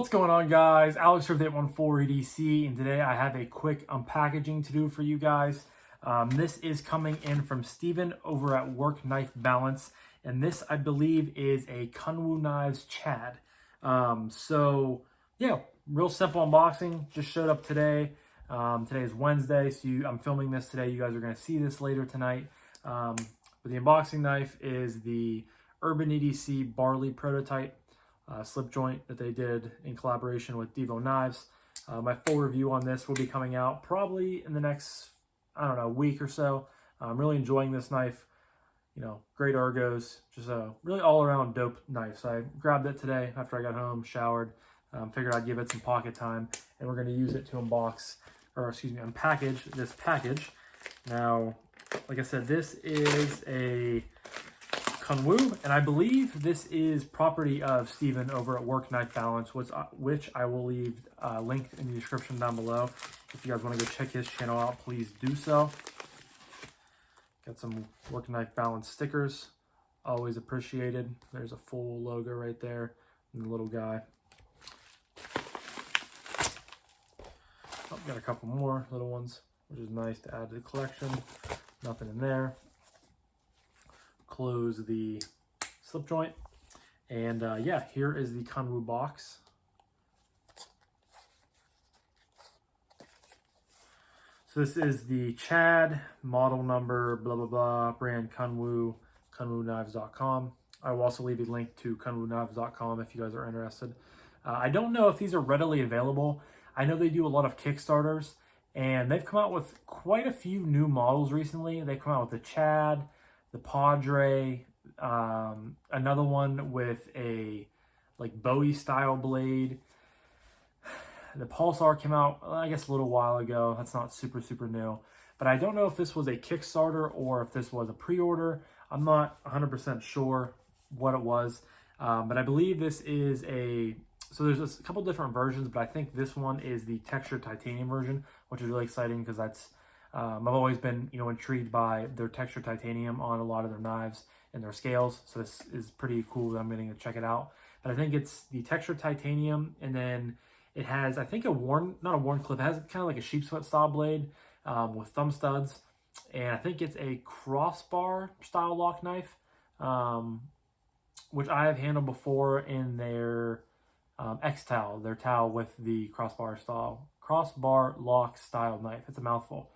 What's going on, guys? Alex from 814 EDC, and today I have a quick unpackaging to do for you guys. This is coming in from Steven over at Work Knife Balance, and this, I believe, is a Kunwu Chad. So, yeah, real simple unboxing. Just showed up today. Today is Wednesday, so I'm filming this today. You guys are going to see this later tonight. But the unboxing knife is the Urban EDC Barley prototype. Slip joint that they did in collaboration with Devo Knives. My full review on this will be coming out probably in the next, week or so. I'm really enjoying this knife. You know, great ergos, just a really all-around dope knife. So I grabbed it today after I got home, showered, figured I'd give it some pocket time, and we're going to use it to unpackage this package. Now, like I said, this is a Kunwu, and I believe this is property of Steven over at Work Knife Balance, which I will leave linked in the description down below. If you guys want to go check his channel out, please do so. Got some Work Knife Balance stickers, always appreciated. There's a full logo right there, and the little guy. Oh, got a couple more little ones, which is nice to add to the collection. Nothing in there. Close the slip joint, and yeah, here is the Kunwu box. So this is the Chad, model number, blah blah blah, brand Kunwu, kunwuknives.com. I will also leave a link to kunwuknives.com if you guys are interested. I don't know if these are readily available. I know they do a lot of Kickstarters, and they've come out with quite a few new models recently. They've come out with the Chad, the Padre, another one with a like Bowie style blade. The Pulsar came out, I guess, a little while ago. That's not super new, but I don't know if this was a Kickstarter or if this was a pre-order. I'm not 100% sure what it was, but I believe this is so there's a couple different versions, but I think this one is the textured titanium version, which is really exciting because that's I've always been, intrigued by their textured titanium on a lot of their knives and their scales. So this is pretty cool that I'm getting to check it out. But I think it's the textured titanium, and then it has, I think, not a worn clip. It has kind of like a sheep's foot style blade with thumb studs. And I think it's a crossbar style lock knife, which I have handled before in their X-Towel, their towel with the crossbar lock style knife. It's a mouthful.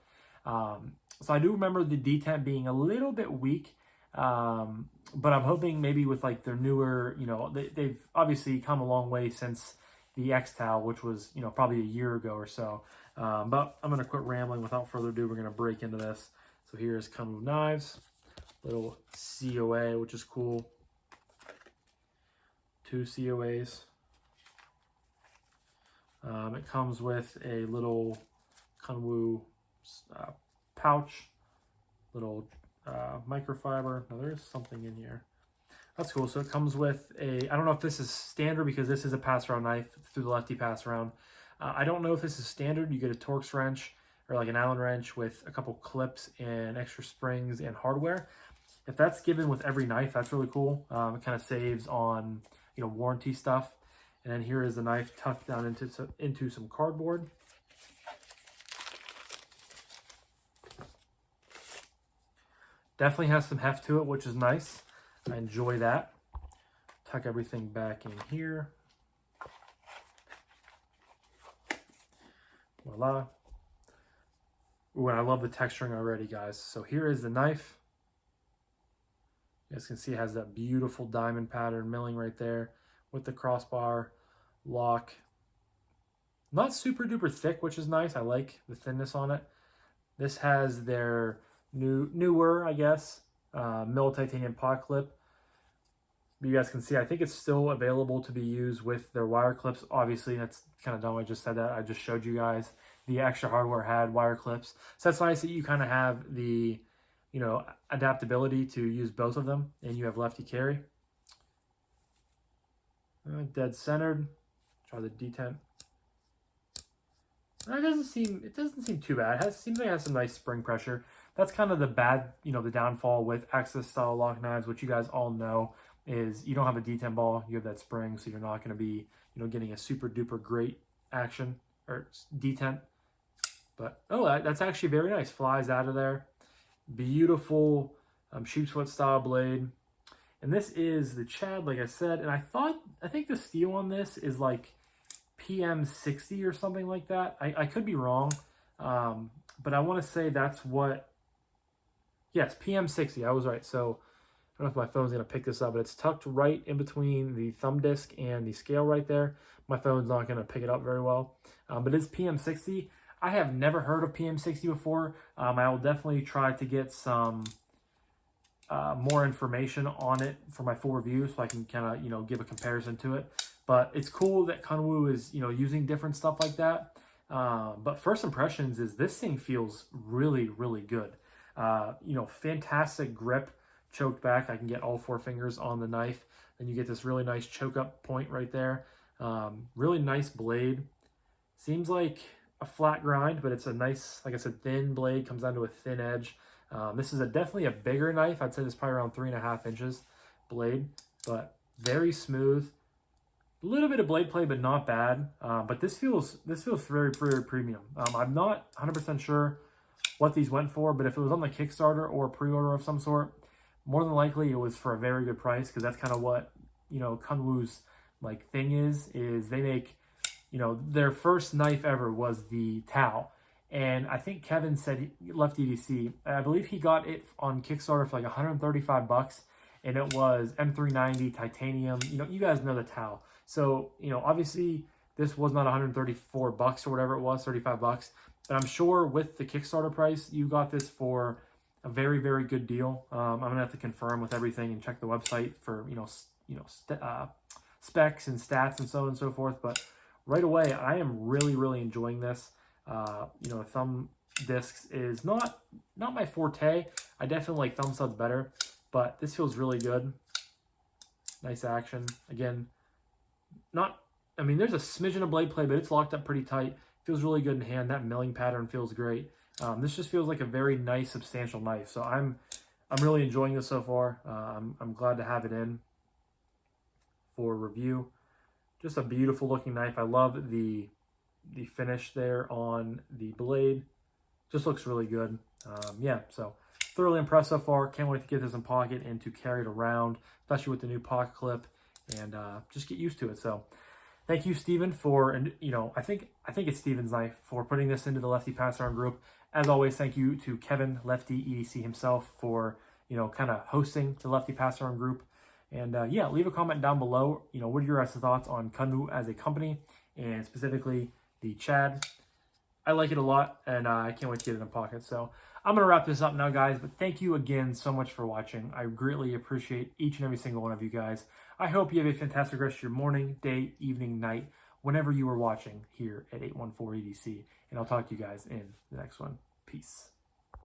So I do remember the detent being a little bit weak, but I'm hoping maybe with like their newer, they've obviously come a long way since the X-Towel, which was, probably a year ago or so. But I'm going to quit rambling. Without further ado, we're going to break into this. So here's Kunwu Knives, little COA, which is cool. 2 COAs. It comes with a little Kunwu pouch, little microfiber. Now there's something in here. That's cool. So it comes with I don't know if this is standard because this is a passaround knife through the Lefty passaround. I don't know if this is standard. You get a Torx wrench or like an Allen wrench with a couple clips and extra springs and hardware. If that's given with every knife, that's really cool. It kind of saves on warranty stuff. And then here is the knife tucked down into some cardboard. Definitely has some heft to it, which is nice. I enjoy that. Tuck everything back in here. Voila. Ooh, and I love the texturing already, guys. So here is the knife. You guys can see it has that beautiful diamond pattern milling right there with the crossbar lock. Not super duper thick, which is nice. I like the thinness on it. This has their newer, I guess, mill titanium pot clip. You guys can see, I think it's still available to be used with their wire clips. Obviously, that's kind of dumb. I just said that. I just showed you guys the extra hardware had wire clips. So that's nice that you kind of have the, adaptability to use both of them, and you have lefty carry. Dead centered. Try the detent. It doesn't seem too bad. It seems like it has some nice spring pressure. That's kind of the bad, the downfall with Axis style lock knives, which you guys all know is you don't have a detent ball, you have that spring, so you're not going to be, getting a super duper great action or detent. But, oh, that's actually very nice. Flies out of there. Beautiful sheep's foot style blade. And this is the Chad, like I said. And I think the steel on this is like PM60 or something like that. I could be wrong. But I want to say that's what, yes, PM60. I was right. So I don't know if my phone's going to pick this up, but it's tucked right in between the thumb disc and the scale right there. My phone's not going to pick it up very well. But it's PM60. I have never heard of PM60 before. I will definitely try to get some more information on it for my full review so I can kind of, give a comparison to it. But it's cool that Kunwu is, using different stuff like that. But first impressions is this thing feels really, really good. Fantastic grip, choked back. I can get all 4 fingers on the knife. Then you get this really nice choke up point right there. Really nice blade. Seems like a flat grind, but it's a nice, like I said, thin blade, comes down to a thin edge. This is definitely a bigger knife. I'd say this is probably around 3.5 inches blade, but very smooth. A little bit of blade play, but not bad. But this feels very, very premium. I'm not 100% sure what these went for, but if it was on the Kickstarter or a pre-order of some sort, more than likely it was for a very good price, because that's kind of what, Kunwu's like thing is they make, their first knife ever was the Tao. And I think Kevin said, Lefty EDC, I believe he got it on Kickstarter for like 135 bucks, and it was M390 titanium. You guys know the Tao. So, obviously this was not 134 bucks or whatever it was, 35 bucks. But I'm sure with the Kickstarter price, you got this for a very, very good deal. I'm gonna have to confirm with everything and check the website for specs and stats and so on and so forth. But right away, I am really, really enjoying this. Thumb discs is not my forte. I definitely like thumb studs better, but this feels really good. Nice action. Again, there's a smidgen of blade play, but it's locked up pretty tight. Feels really good in hand. That milling pattern feels great. This just feels like a very nice, substantial knife. So I'm really enjoying this so far. I'm glad to have it in for review. Just a beautiful looking knife. I love the finish there on the blade. Just looks really good. So thoroughly impressed so far. Can't wait to get this in pocket and to carry it around, especially with the new pocket clip, and just get used to it. So thank you, Steven, for, I think it's Steven's knife, for putting this into the Lefty Passaround group. As always, thank you to Kevin, Lefty EDC himself, for, kind of hosting the Lefty Passaround group. And leave a comment down below. What are your guys' thoughts on Kunwu as a company, and specifically the Chad? I like it a lot, and I can't wait to get it in pocket. So I'm going to wrap this up now, guys. But thank you again so much for watching. I greatly appreciate each and every single one of you guys. I hope you have a fantastic rest of your morning, day, evening, night, whenever you are watching here at 814 EDC. And I'll talk to you guys in the next one. Peace.